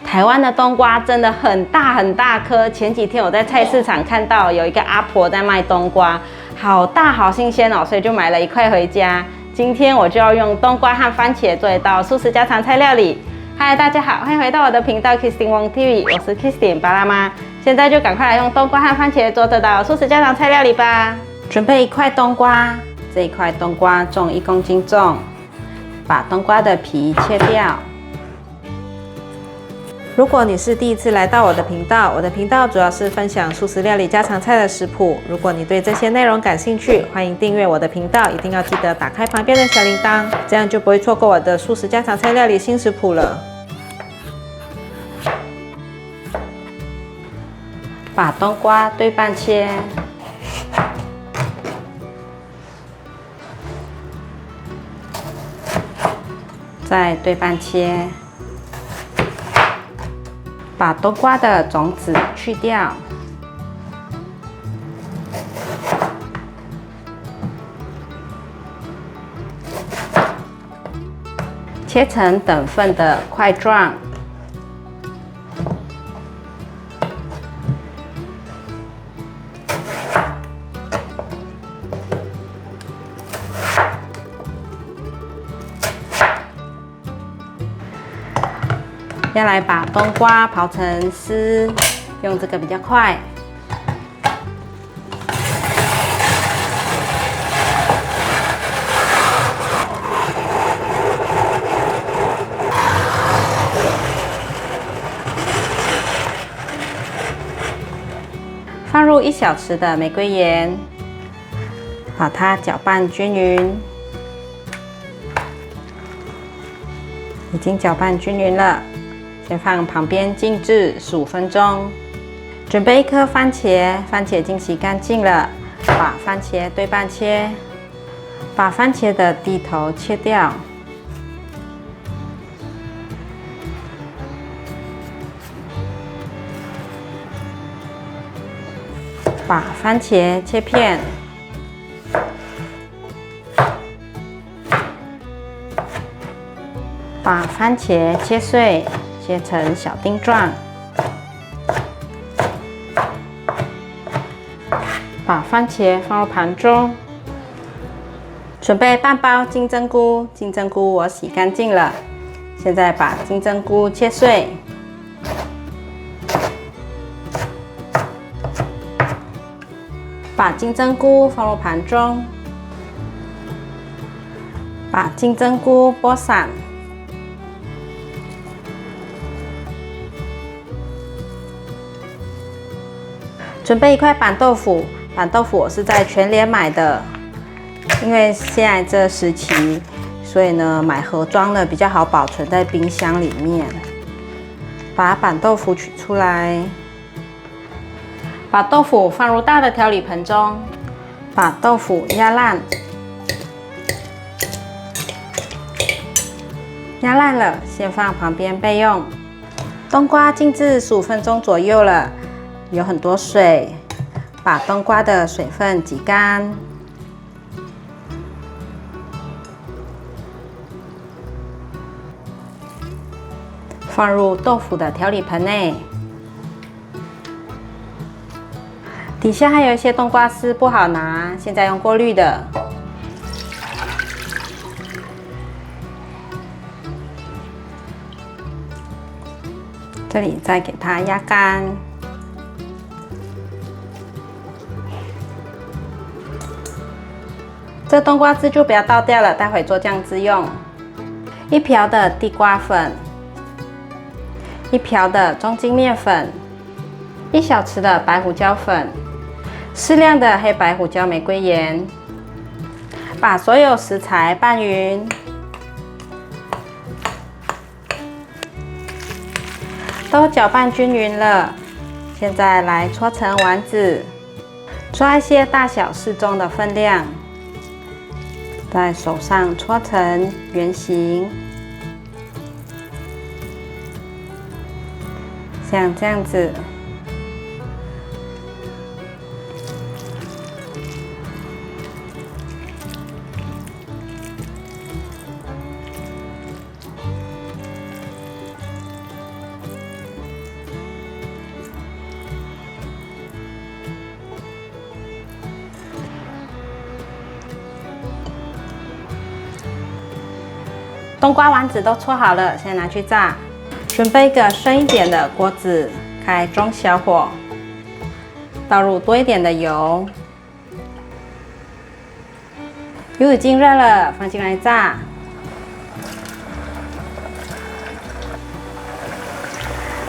台湾的冬瓜真的很大很大颗。前几天我在菜市场看到有一个阿婆在卖冬瓜，好大好新鲜哦，所以就买了1块回家。今天我就要用冬瓜和番茄做一道素食家常菜料理。嗨，大家好，欢迎回到我的频道 Kristin Wong TV， 我是 Kristin 巴拉妈。现在就赶快来用冬瓜和番茄做这道素食家常菜料理吧。准备1块冬瓜，这1块冬瓜重1公斤重，把冬瓜的皮切掉。如果你是第一次来到我的频道，我的频道主要是分享素食料理家常菜的食谱。如果你对这些内容感兴趣，欢迎订阅我的频道，一定要记得打开旁边的小铃铛，这样就不会错过我的素食家常菜料理新食谱了。把冬瓜对半切，再对半切。把冬瓜的种子去掉，切成等份的块状。要来把冬瓜刨成丝，用这个比较快。放入1小匙的玫瑰盐，把它搅拌均匀。已经搅拌均匀了。先放旁边静置15分钟。准备1颗番茄，番茄已经洗干净了，把番茄对半切，把番茄的蒂头切掉，把番茄切片，把番茄切碎。切成小丁状，把番茄放入盘中。准备半包金针菇，金针菇我洗干净了。现在把金针菇切碎，把金针菇放入盘中，把金针菇剥散。准备1块板豆腐，板豆腐我是在全联买的，因为现在这时期，所以呢买盒装的比较好保存在冰箱里面。把板豆腐取出来，把豆腐放入大的调理盆中，把豆腐压烂，压烂了先放旁边备用。冬瓜静置15分钟左右了。有很多水，把冬瓜的水分挤干，放入豆腐的调理盆内。底下还有一些冬瓜丝不好拿，现在用过滤的。这里再给它压干。这冬瓜汁就不要倒掉了，待会做酱汁用。1瓢的地瓜粉，1瓢的中筋面粉，1小匙的白胡椒粉，适量的黑白胡椒玫瑰盐。把所有食材拌匀，都搅拌均匀了。现在来搓成丸子，抓一些大小适中的分量。在手上搓成圆形，像这样子。冬瓜丸子都搓好了，现在拿去炸。准备一个深一点的锅子，开中小火，倒入多一点的油。油已经热了，放进来炸。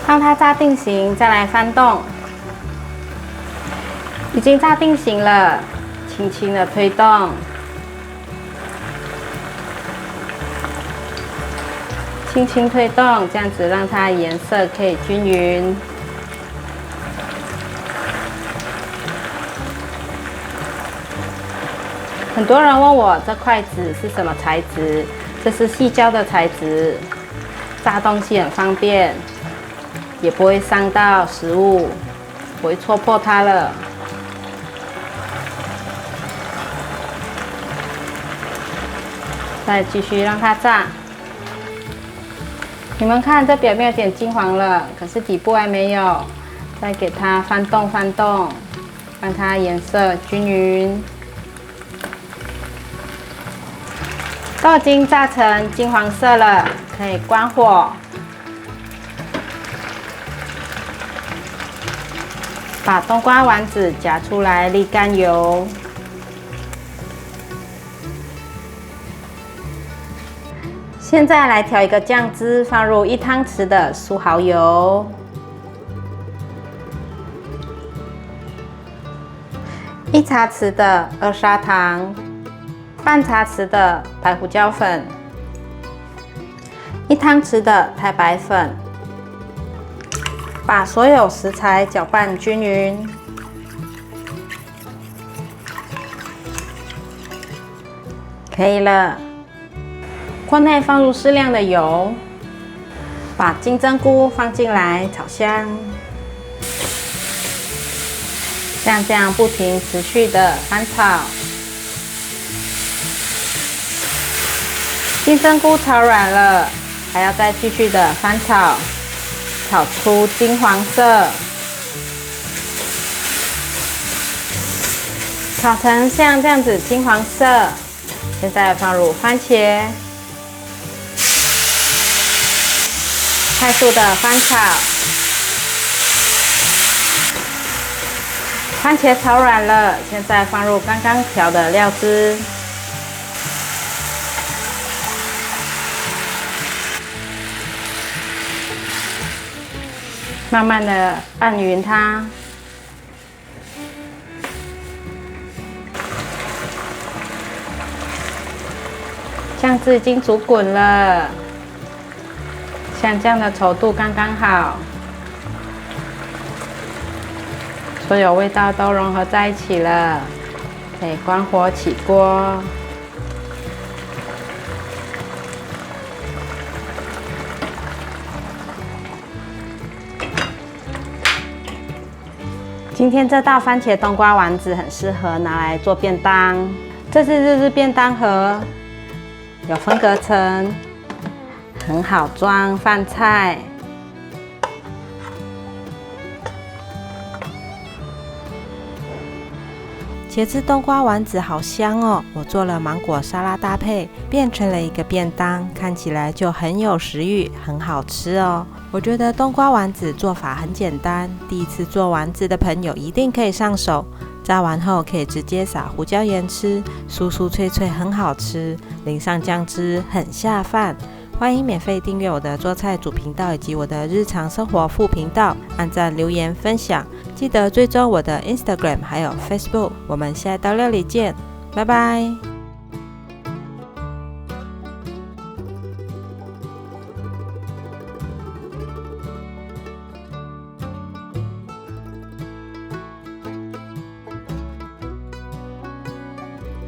让它炸定型，再来翻动。已经炸定型了，轻轻的推动。轻轻推动，这样子让它颜色可以均匀。很多人问我这筷子是什么材质？这是矽胶的材质，炸东西很方便，也不会伤到食物，不会戳破它了。再继续让它炸。你们看，这表面有点金黄了，可是底部还没有。再给它翻动翻动，让它颜色均匀。都已经炸成金黄色了，可以关火。把冬瓜丸子夹出来沥干油。现在来调一个酱汁，放入1汤匙的素蚝油，1茶匙的2砂糖，半茶匙的白胡椒粉，1汤匙的太白粉，把所有食材搅拌均匀。可以了。锅内放入适量的油，把金针菇放进来炒香，像这样不停持续的翻炒。金针菇炒软了，还要再继续的翻炒，炒出金黄色，炒成像这样子金黄色。现在放入番茄。快速的翻炒，番茄炒软了，现在放入刚刚调的料汁，慢慢的拌匀它。酱汁已经煮滚了。像这样的稠度刚刚好，所有味道都融合在一起了，可以关火起锅。今天这道番茄冬瓜丸子很适合拿来做便当，这是日式便当盒，有分隔层。很好装饭菜，茄子冬瓜丸子好香哦！我做了芒果沙拉搭配，变成了一个便当，看起来就很有食欲，很好吃哦。我觉得冬瓜丸子做法很简单，第一次做丸子的朋友一定可以上手。炸完后可以直接撒胡椒盐吃，酥酥脆脆，很好吃，淋上酱汁很下饭。欢迎免费订阅我的做菜主频道以及我的日常生活副频道，按赞、留言、分享，记得追踪我的 Instagram 还有 Facebook。我们下一道料理见，拜拜。